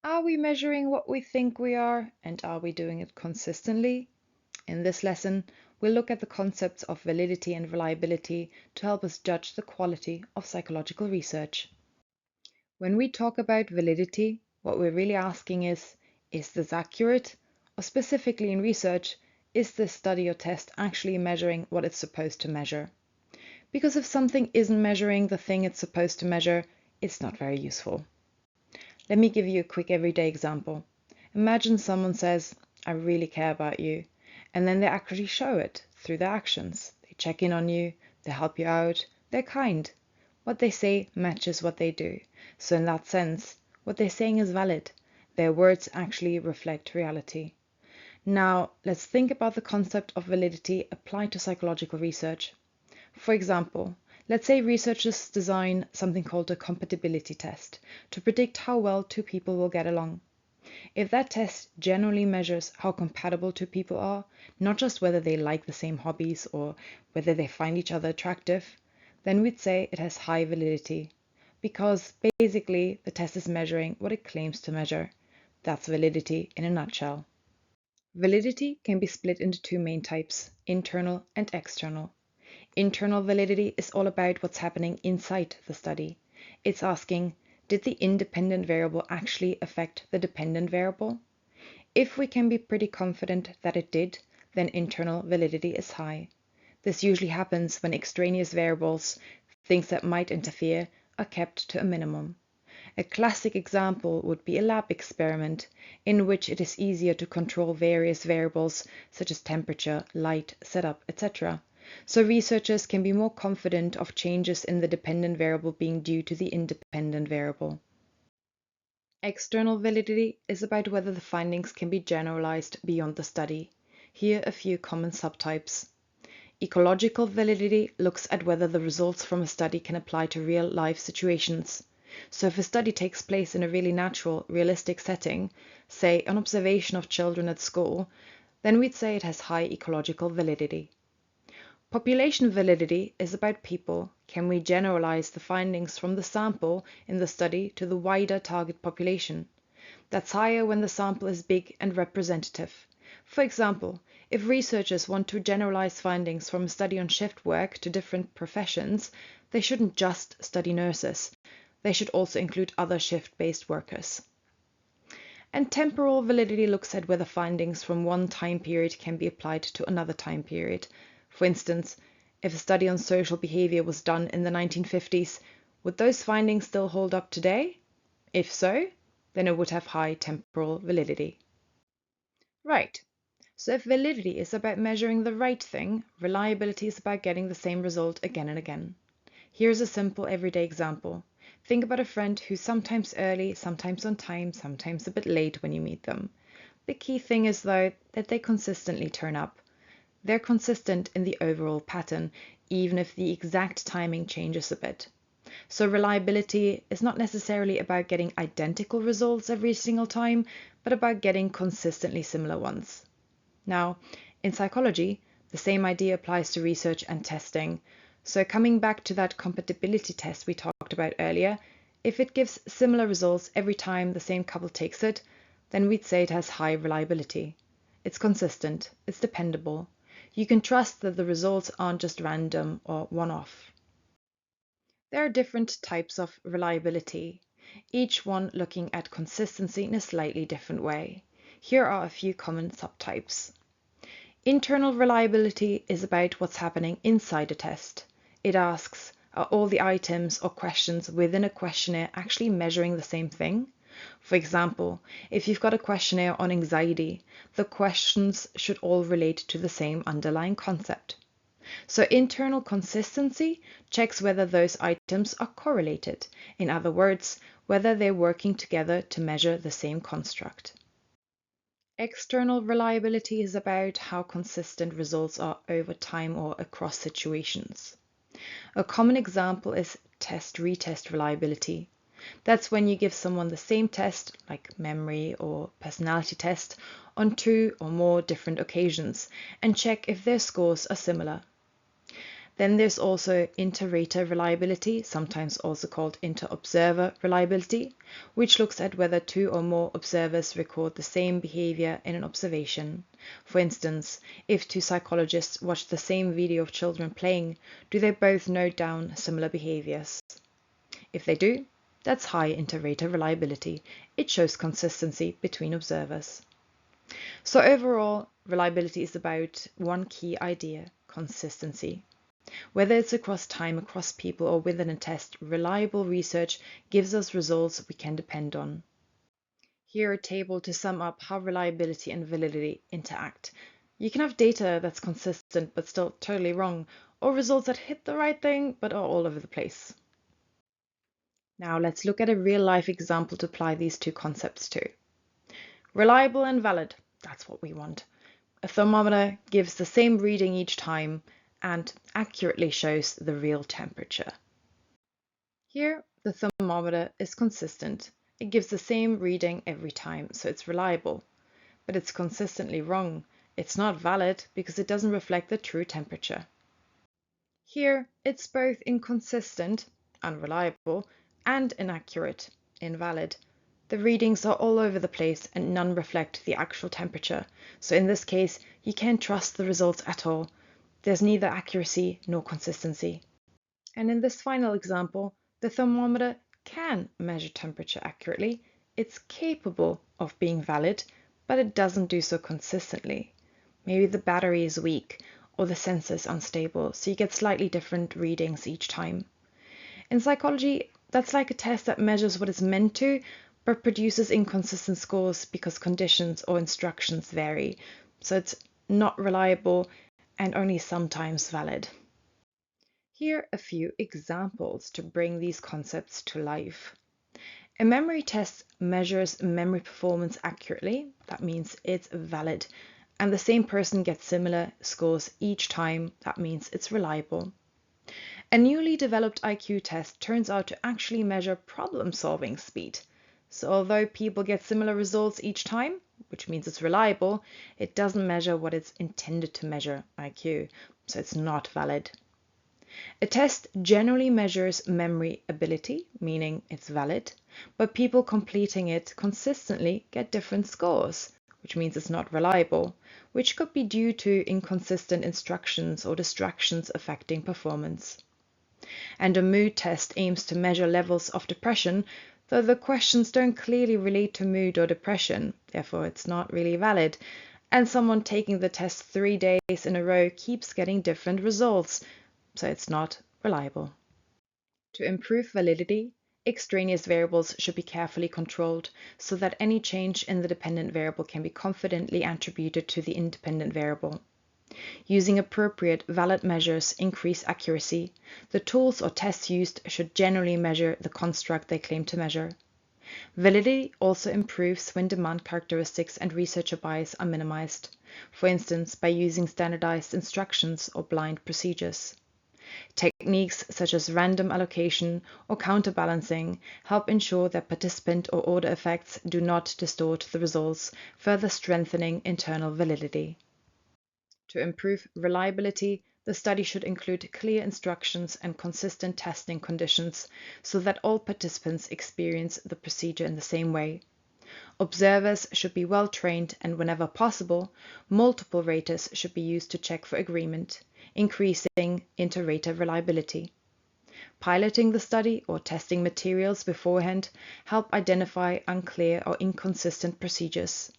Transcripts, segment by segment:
Are we measuring what we think we are, and are we doing it consistently? In this lesson, we'll look at the concepts of validity and reliability to help us judge the quality of psychological research. When we talk about validity, what we're really asking is this accurate? Or specifically in research, is this study or test actually measuring what it's supposed to measure? Because if something isn't measuring the thing it's supposed to measure, it's not very useful. Let me give you a quick everyday example. Imagine someone says, I really care about you, and then they actually show it through their actions. They check in on you, they help you out, they're kind. What they say matches what they do. So in that sense, what they're saying is valid. Their words actually reflect reality. Now, let's think about the concept of validity applied to psychological research. For example, let's say researchers design something called a compatibility test to predict how well two people will get along. If that test generally measures how compatible two people are, not just whether they like the same hobbies or whether they find each other attractive, then we'd say it has high validity, because basically the test is measuring what it claims to measure. That's validity in a nutshell. Validity can be split into two main types, internal and external. Internal validity is all about what's happening inside the study. It's asking, did the independent variable actually affect the dependent variable? If we can be pretty confident that it did, then internal validity is high. This usually happens when extraneous variables, things that might interfere, are kept to a minimum. A classic example would be a lab experiment, in which it is easier to control various variables such as temperature, light, setup, etc. So researchers can be more confident of changes in the dependent variable being due to the independent variable. External validity is about whether the findings can be generalized beyond the study. Here a few common subtypes. Ecological validity looks at whether the results from a study can apply to real-life situations. So if a study takes place in a really natural, realistic setting, say an observation of children at school, then we'd say it has high ecological validity. Population validity is about people. Can we generalize the findings from the sample in the study to the wider target population? That's higher when the sample is big and representative. For example, if researchers want to generalize findings from a study on shift work to different professions, they shouldn't just study nurses. They should also include other shift-based workers. And temporal validity looks at whether findings from one time period can be applied to another time period. For instance, if a study on social behavior was done in the 1950s, would those findings still hold up today? If so, then it would have high temporal validity. Right. So if validity is about measuring the right thing, reliability is about getting the same result again and again. Here's a simple everyday example. Think about a friend who's sometimes early, sometimes on time, sometimes a bit late when you meet them. The key thing is, though, that they consistently turn up. They're consistent in the overall pattern, even if the exact timing changes a bit. So reliability is not necessarily about getting identical results every single time, but about getting consistently similar ones. Now, in psychology, the same idea applies to research and testing. So coming back to that compatibility test we talked about earlier, if it gives similar results every time the same couple takes it, then we'd say it has high reliability. It's consistent, it's dependable. You can trust that the results aren't just random or one-off. There are different types of reliability, each one looking at consistency in a slightly different way. Here are a few common subtypes. Internal reliability is about what's happening inside a test. It asks, are all the items or questions within a questionnaire actually measuring the same thing? For example, if you've got a questionnaire on anxiety, the questions should all relate to the same underlying concept. So internal consistency checks whether those items are correlated. In other words, whether they're working together to measure the same construct. External reliability is about how consistent results are over time or across situations. A common example is test-retest reliability. That's when you give someone the same test, like memory or personality test, on 2 or more different occasions and check if their scores are similar. Then there's also inter-rater reliability, sometimes also called inter-observer reliability, which looks at whether two or more observers record the same behavior in an observation. For instance, if two psychologists watch the same video of children playing, do they both note down similar behaviors? If they do, that's high inter-rater reliability. It shows consistency between observers. So overall, reliability is about one key idea: consistency. Whether it's across time, across people, or within a test, reliable research gives us results we can depend on. Here a table to sum up how reliability and validity interact. You can have data that's consistent but still totally wrong, or results that hit the right thing but are all over the place. Now let's look at a real-life example to apply these two concepts to. Reliable and valid, that's what we want. A thermometer gives the same reading each time and accurately shows the real temperature. Here, the thermometer is consistent. It gives the same reading every time, so it's reliable. But it's consistently wrong. It's not valid because it doesn't reflect the true temperature. Here, it's both inconsistent, unreliable, and inaccurate, invalid. The readings are all over the place and none reflect the actual temperature. So in this case, you can't trust the results at all. There's neither accuracy nor consistency. And in this final example, the thermometer can measure temperature accurately. It's capable of being valid, but it doesn't do so consistently. Maybe the battery is weak or the sensor is unstable, so you get slightly different readings each time. In psychology, that's like a test that measures what it's meant to, but produces inconsistent scores because conditions or instructions vary. So it's not reliable and only sometimes valid. Here are a few examples to bring these concepts to life. A memory test measures memory performance accurately. That means it's valid. And the same person gets similar scores each time. That means it's reliable. A newly developed IQ test turns out to actually measure problem-solving speed. So although people get similar results each time, which means it's reliable, it doesn't measure what it's intended to measure, IQ, so it's not valid. A test generally measures memory ability, meaning it's valid, but people completing it consistently get different scores, which means it's not reliable, which could be due to inconsistent instructions or distractions affecting performance. And a mood test aims to measure levels of depression, though the questions don't clearly relate to mood or depression, therefore it's not really valid. And someone taking the test 3 days in a row keeps getting different results, so it's not reliable. To improve validity, extraneous variables should be carefully controlled so that any change in the dependent variable can be confidently attributed to the independent variable. Using appropriate, valid measures increase accuracy. The tools or tests used should generally measure the construct they claim to measure. Validity also improves when demand characteristics and researcher bias are minimized, for instance by using standardized instructions or blind procedures. Techniques such as random allocation or counterbalancing help ensure that participant or order effects do not distort the results, further strengthening internal validity. To improve reliability, the study should include clear instructions and consistent testing conditions so that all participants experience the procedure in the same way. Observers should be well trained and whenever possible, multiple raters should be used to check for agreement, increasing inter-rater reliability. Piloting the study or testing materials beforehand help identify unclear or inconsistent procedures.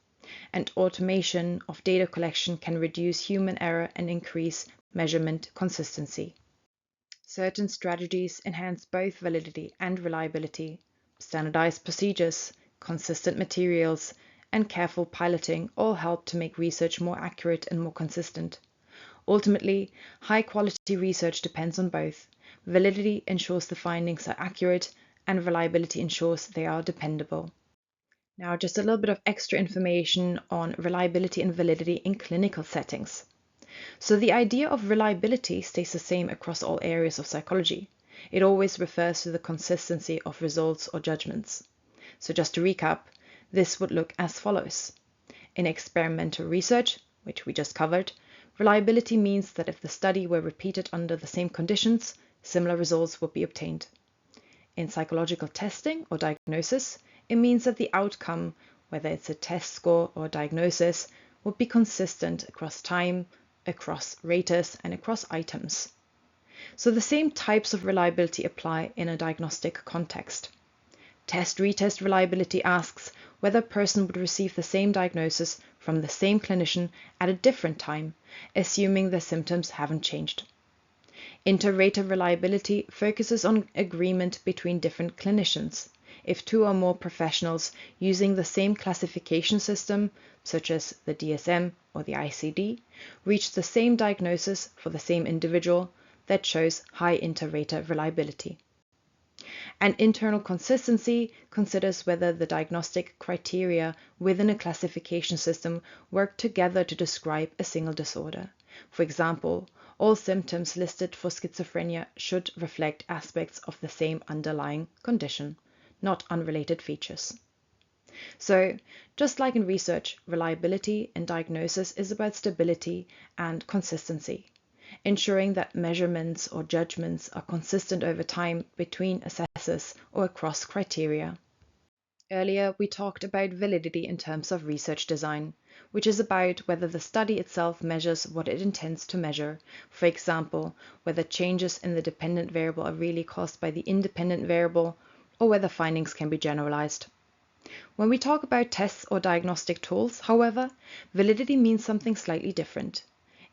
And automation of data collection can reduce human error and increase measurement consistency. Certain strategies enhance both validity and reliability. Standardized procedures, consistent materials, and careful piloting all help to make research more accurate and more consistent. Ultimately, high-quality research depends on both. Validity ensures the findings are accurate, and reliability ensures they are dependable. Now, just a little bit of extra information on reliability and validity in clinical settings. So the idea of reliability stays the same across all areas of psychology. It always refers to the consistency of results or judgments. So just to recap, this would look as follows. In experimental research, which we just covered, Reliability means that if the study were repeated under the same conditions, similar results would be obtained. In psychological testing or diagnosis, it means that the outcome, whether it's a test score or diagnosis, would be consistent across time, across raters, and across items. So the same types of reliability apply in a diagnostic context. Test-retest reliability asks whether a person would receive the same diagnosis from the same clinician at a different time, assuming their symptoms haven't changed. Inter-rater reliability focuses on agreement between different clinicians. If two or more professionals using the same classification system, such as the DSM or the ICD, reach the same diagnosis for the same individual, that shows high inter-rater reliability. And internal consistency considers whether the diagnostic criteria within a classification system work together to describe a single disorder. For example, all symptoms listed for schizophrenia should reflect aspects of the same underlying condition, not unrelated features. So, just like in research, reliability in diagnosis is about stability and consistency, ensuring that measurements or judgments are consistent over time between assessors or across criteria. Earlier, we talked about validity in terms of research design, which is about whether the study itself measures what it intends to measure. For example, whether changes in the dependent variable are really caused by the independent variable, or whether findings can be generalized. When we talk about tests or diagnostic tools, however, validity means something slightly different.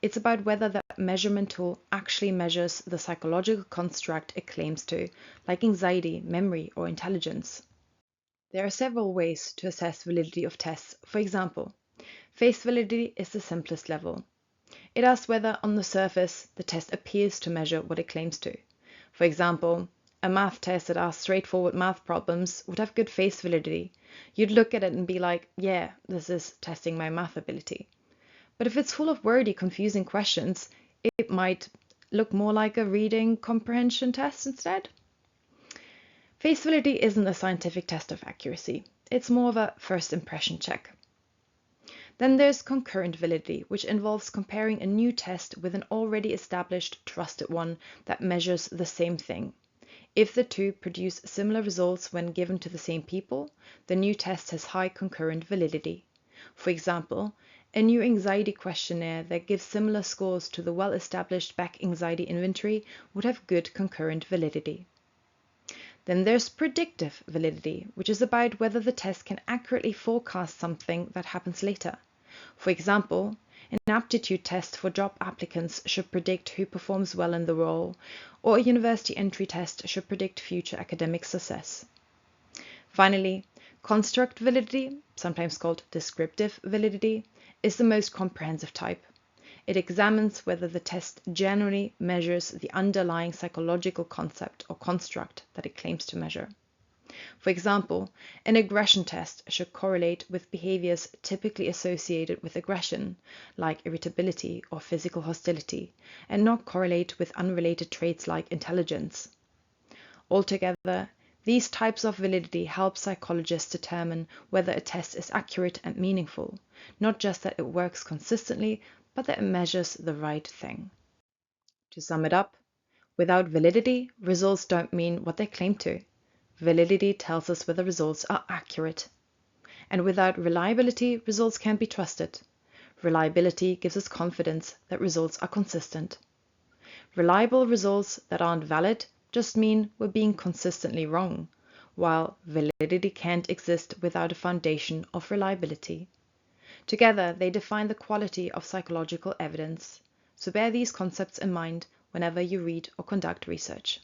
It's about whether that measurement tool actually measures the psychological construct it claims to, like anxiety, memory, or intelligence. There are several ways to assess validity of tests. For example, face validity is the simplest level. It asks whether, on the surface, the test appears to measure what it claims to. For example, a math test that asks straightforward math problems would have good face validity. You'd look at it and be like, yeah, this is testing my math ability. But if it's full of wordy, confusing questions, it might look more like a reading comprehension test instead. Face validity isn't a scientific test of accuracy. It's more of a first impression check. Then there's concurrent validity, which involves comparing a new test with an already established, trusted one that measures the same thing. If the two produce similar results when given to the same people, the new test has high concurrent validity. For example, a new anxiety questionnaire that gives similar scores to the well-established back anxiety inventory would have good concurrent validity. Then there's predictive validity, which is about whether the test can accurately forecast something that happens later. For example, an aptitude test for job applicants should predict who performs well in the role, or a university entry test should predict future academic success. Finally, construct validity, sometimes called descriptive validity, is the most comprehensive type. It examines whether the test generally measures the underlying psychological concept or construct that it claims to measure. For example, an aggression test should correlate with behaviors typically associated with aggression, like irritability or physical hostility, and not correlate with unrelated traits like intelligence. Altogether, these types of validity help psychologists determine whether a test is accurate and meaningful, not just that it works consistently, but that it measures the right thing. To sum it up, without validity, results don't mean what they claim to. Validity tells us whether results are accurate. And without reliability, results can't be trusted. Reliability gives us confidence that results are consistent. Reliable results that aren't valid just mean we're being consistently wrong, while validity can't exist without a foundation of reliability. Together, they define the quality of psychological evidence. So bear these concepts in mind whenever you read or conduct research.